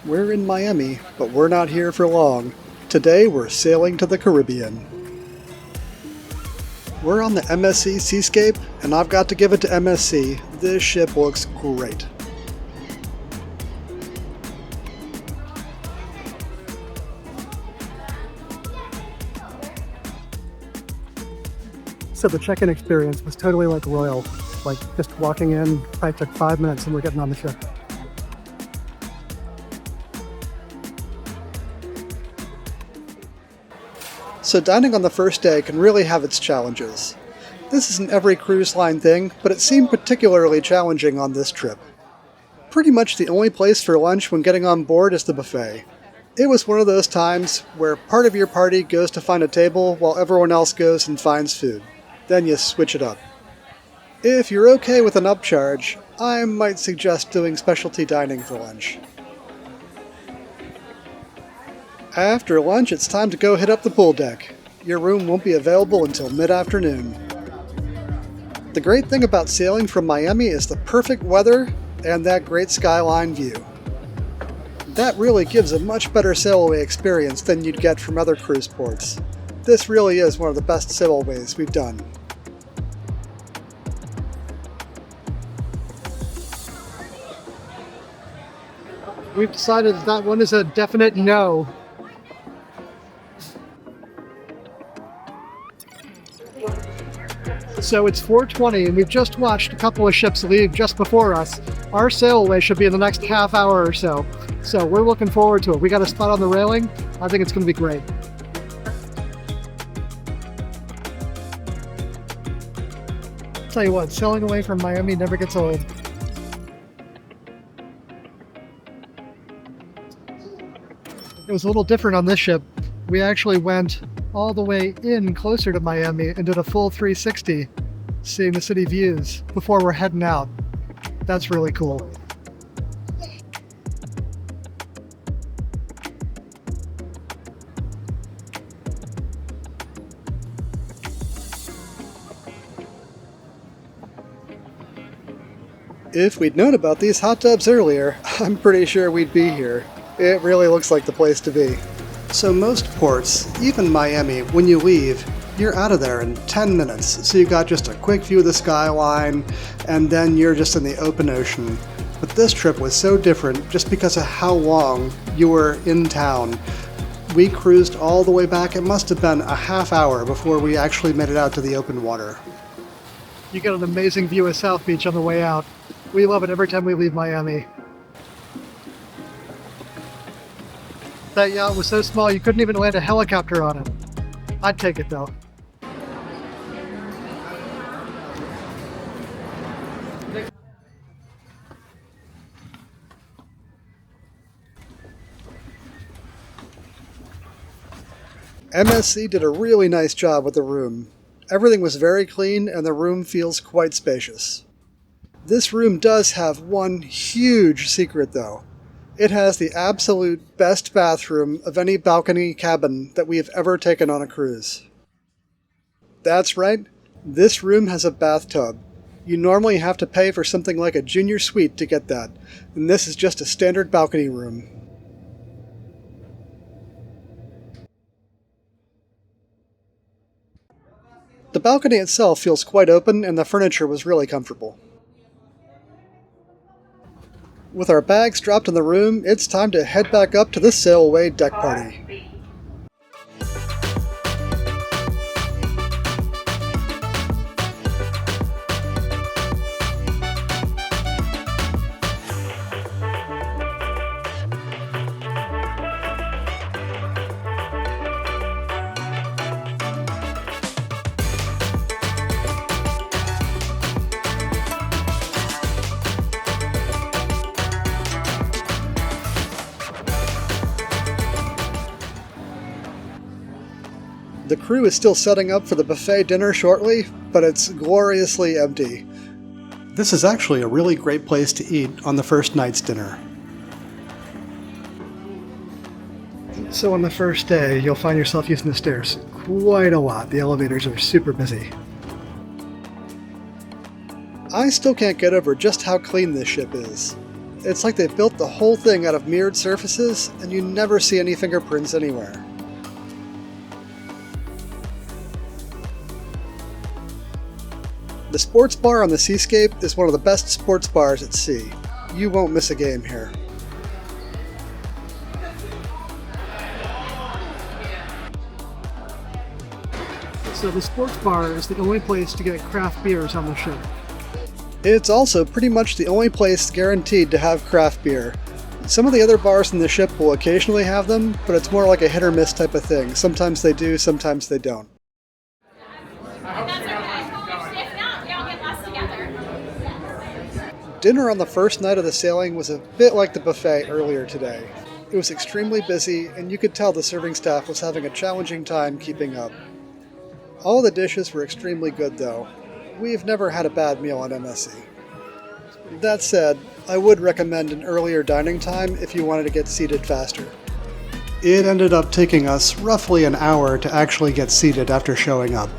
We're in Miami, but we're not here for long. Today we're sailing to the Caribbean. We're on the MSC Seascape, and I've got to give it to MSC. This ship looks great. So the check-in experience was totally like royal. Like just walking in, probably took 5 minutes and we're getting on the ship. So dining on the first day can really have its challenges. This isn't every cruise line thing, but it seemed particularly challenging on this trip. Pretty much the only place for lunch when getting on board is the buffet. It was one of those times where part of your party goes to find a table while everyone else goes and finds food. Then you switch it up. If you're okay with an upcharge, I might suggest doing specialty dining for lunch. After lunch, it's time to go hit up the pool deck. Your room won't be available until mid-afternoon. The great thing about sailing from Miami is the perfect weather and that great skyline view. That really gives a much better sailaway experience than you'd get from other cruise ports. This really is one of the best sailways we've done. We've decided that one is a definite no. So it's 4:20 and we've just watched a couple of ships leave just before us. Our sailaway should be in the next half hour or so. So we're looking forward to it. We got a spot on the railing. I think it's going to be great. Tell you what, sailing away from Miami never gets old. It was a little different on this ship. We actually went all the way in closer to Miami and did a full 360, seeing the city views before we're heading out. That's really cool. If we'd known about these hot tubs earlier, I'm pretty sure we'd be here. It really looks like the place to be. So most ports, even Miami, when you leave, you're out of there in 10 minutes. So you got just a quick view of the skyline, and then you're just in the open ocean. But this trip was so different just because of how long you were in town. We cruised all the way back. It must have been a half hour before we actually made it out to the open water. You get an amazing view of South Beach on the way out. We love it every time we leave Miami. That yacht was so small you couldn't even land a helicopter on it. I'd take it though. MSC did a really nice job with the room. Everything was very clean and the room feels quite spacious. This room does have one huge secret though. It has the absolute best bathroom of any balcony cabin that we have ever taken on a cruise. That's right, this room has a bathtub. You normally have to pay for something like a junior suite to get that, and this is just a standard balcony room. The balcony itself feels quite open and the furniture was really comfortable. With our bags dropped in the room, it's time to head back up to the sailaway deck party. The crew is still setting up for the buffet dinner shortly, but it's gloriously empty. This is actually a really great place to eat on the first night's dinner. So on the first day, you'll find yourself using the stairs quite a lot. The elevators are super busy. I still can't get over just how clean this ship is. It's like they built the whole thing out of mirrored surfaces, and you never see any fingerprints anywhere. The sports bar on the Seascape is one of the best sports bars at sea. You won't miss a game here. So the sports bar is the only place to get craft beers on the ship. It's also pretty much the only place guaranteed to have craft beer. Some of the other bars in the ship will occasionally have them, but it's more like a hit or miss type of thing. Sometimes they do, sometimes they don't. Dinner on the first night of the sailing was a bit like the buffet earlier today. It was extremely busy, and you could tell the serving staff was having a challenging time keeping up. All the dishes were extremely good though. We've never had a bad meal on MSC. That said, I would recommend an earlier dining time if you wanted to get seated faster. It ended up taking us roughly an hour to actually get seated after showing up.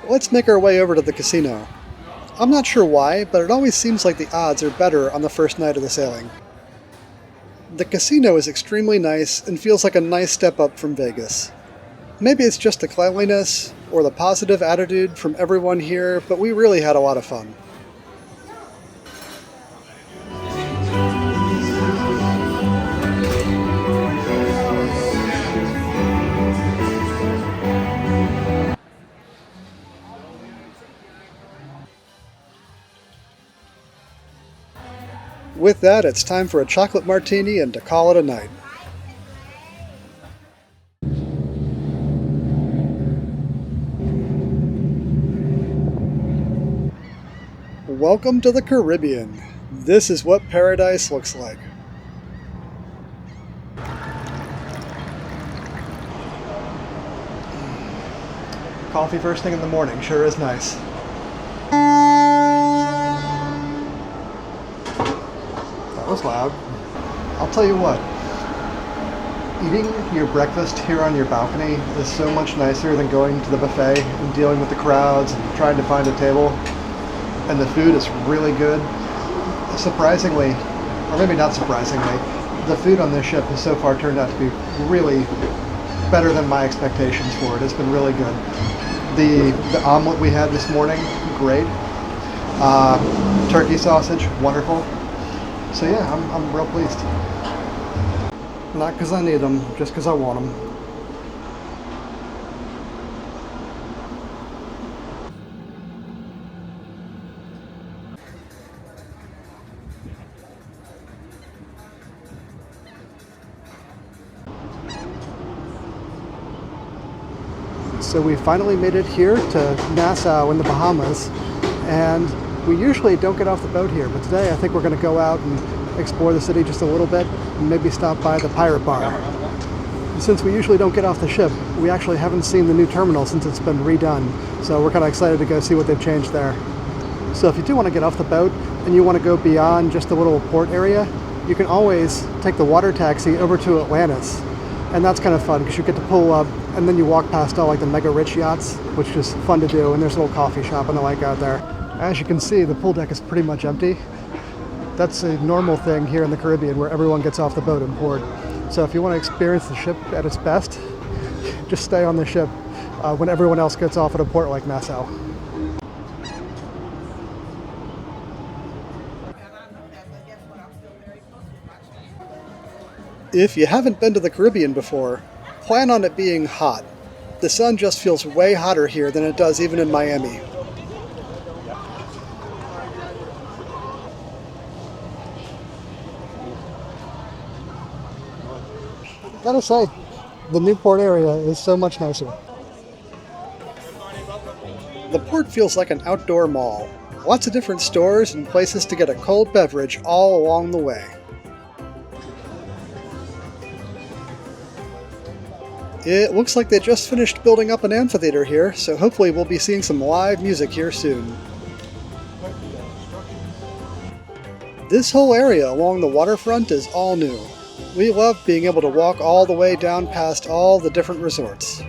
Let's make our way over to the casino. I'm not sure why, but it always seems like the odds are better on the first night of the sailing. The casino is extremely nice and feels like a nice step up from Vegas. Maybe it's just the cleanliness or the positive attitude from everyone here, but we really had a lot of fun. With that, it's time for a chocolate martini and to call it a night. Welcome to the Caribbean. This is what paradise looks like. Coffee first thing in the morning sure is nice. That was loud. I'll tell you what, eating your breakfast here on your balcony is so much nicer than going to the buffet and dealing with the crowds and trying to find a table. And the food is really good. Surprisingly, or maybe not surprisingly, the food on this ship has so far turned out to be really better than my expectations for it. It's been really good. The omelet we had this morning, great. Turkey sausage, wonderful. So yeah, I'm real pleased. Not because I need them, just because I want them. So we finally made it here to Nassau in the Bahamas, and we usually don't get off the boat here, but today I think we're going to go out and explore the city just a little bit and maybe stop by the Pirate Bar. And since we usually don't get off the ship, we actually haven't seen the new terminal since it's been redone, so we're kind of excited to go see what they've changed there. So if you do want to get off the boat and you want to go beyond just the little port area, you can always take the water taxi over to Atlantis. And that's kind of fun because you get to pull up and then you walk past all like the mega rich yachts, which is fun to do, and there's a little coffee shop and the like out there. As you can see, the pool deck is pretty much empty. That's a normal thing here in the Caribbean where everyone gets off the boat in port. So if you want to experience the ship at its best, just stay on the ship when everyone else gets off at a port like Nassau. If you haven't been to the Caribbean before, plan on it being hot. The sun just feels way hotter here than it does even in Miami. Gotta say, the new port area is so much nicer. The port feels like an outdoor mall. Lots of different stores and places to get a cold beverage all along the way. It looks like they just finished building up an amphitheater here, so hopefully we'll be seeing some live music here soon. This whole area along the waterfront is all new. We love being able to walk all the way down past all the different resorts.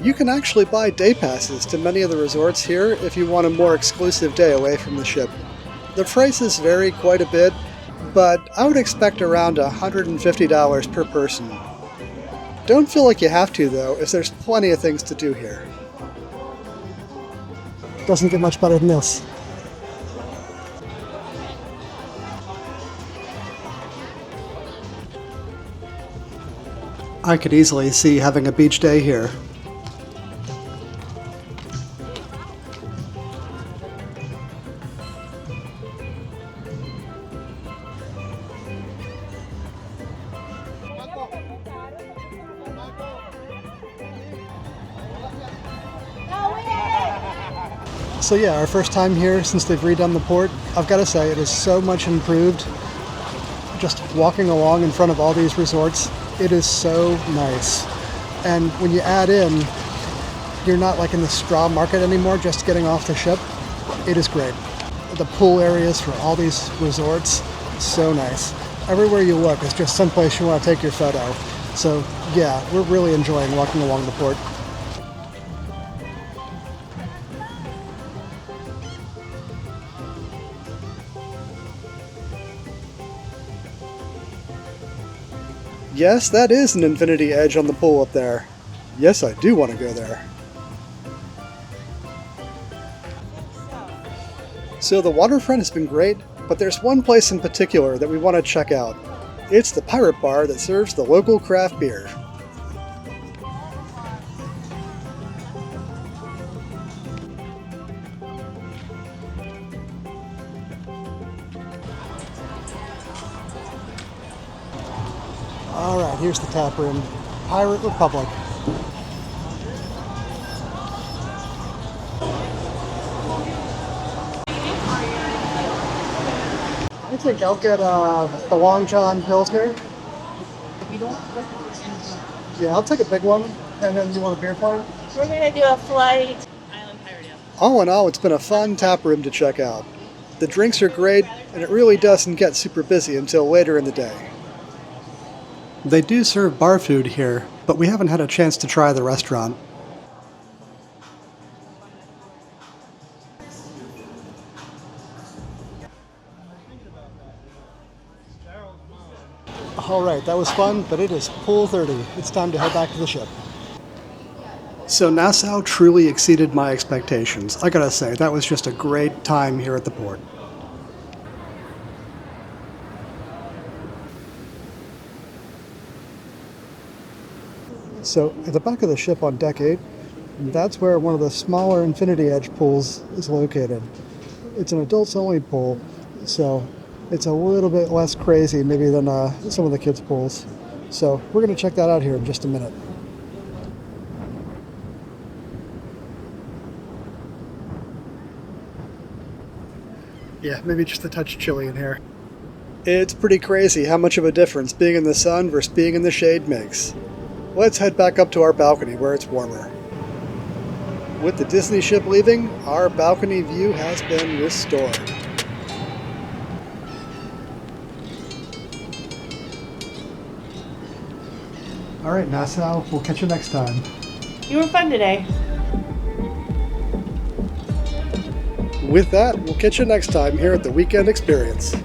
You can actually buy day passes to many of the resorts here if you want a more exclusive day away from the ship. The prices vary quite a bit, but I would expect around $150 per person. Don't feel like you have to though, as there's plenty of things to do here. Doesn't get much better than this. I could easily see having a beach day here. So yeah, our first time here since they've redone the port. I've got to say it is so much improved. Just walking along in front of all these resorts, it is so nice. And when you add in, you're not like in the straw market anymore, just getting off the ship. It is great. The pool areas for all these resorts, so nice. Everywhere you look is just someplace you want to take your photo. So yeah, we're really enjoying walking along the port. Yes, that is an infinity edge on the pool up there. Yes, I do want to go there. So the waterfront has been great, but there's one place in particular that we want to check out. It's the Pirate Bar that serves the local craft beer. Alright, here's the tap room. Pirate Republic. I think I'll get the Long John Pilsner. Yeah, I'll take a big one. And then you want a beer pong? We're going to do a flight. Island Pirate Ale. All in all, it's been a fun tap room to check out. The drinks are great, and it really doesn't get super busy until later in the day. They do serve bar food here, but we haven't had a chance to try the restaurant. Alright, that was fun, but it is pool 30. It's time to head back to the ship. So Nassau truly exceeded my expectations. I gotta say, that was just a great time here at the port. So at the back of the ship on deck 8, that's where one of the smaller Infinity Edge pools is located. It's an adults-only pool, so it's a little bit less crazy maybe than some of the kids' pools. So we're going to check that out here in just a minute. Yeah, maybe just a touch chilly in here. It's pretty crazy how much of a difference being in the sun versus being in the shade makes. Let's head back up to our balcony where it's warmer. With the Disney ship leaving, our balcony view has been restored. Alright, Nassau, we'll catch you next time. You were fun today. With that, we'll catch you next time here at the Weekend Experience.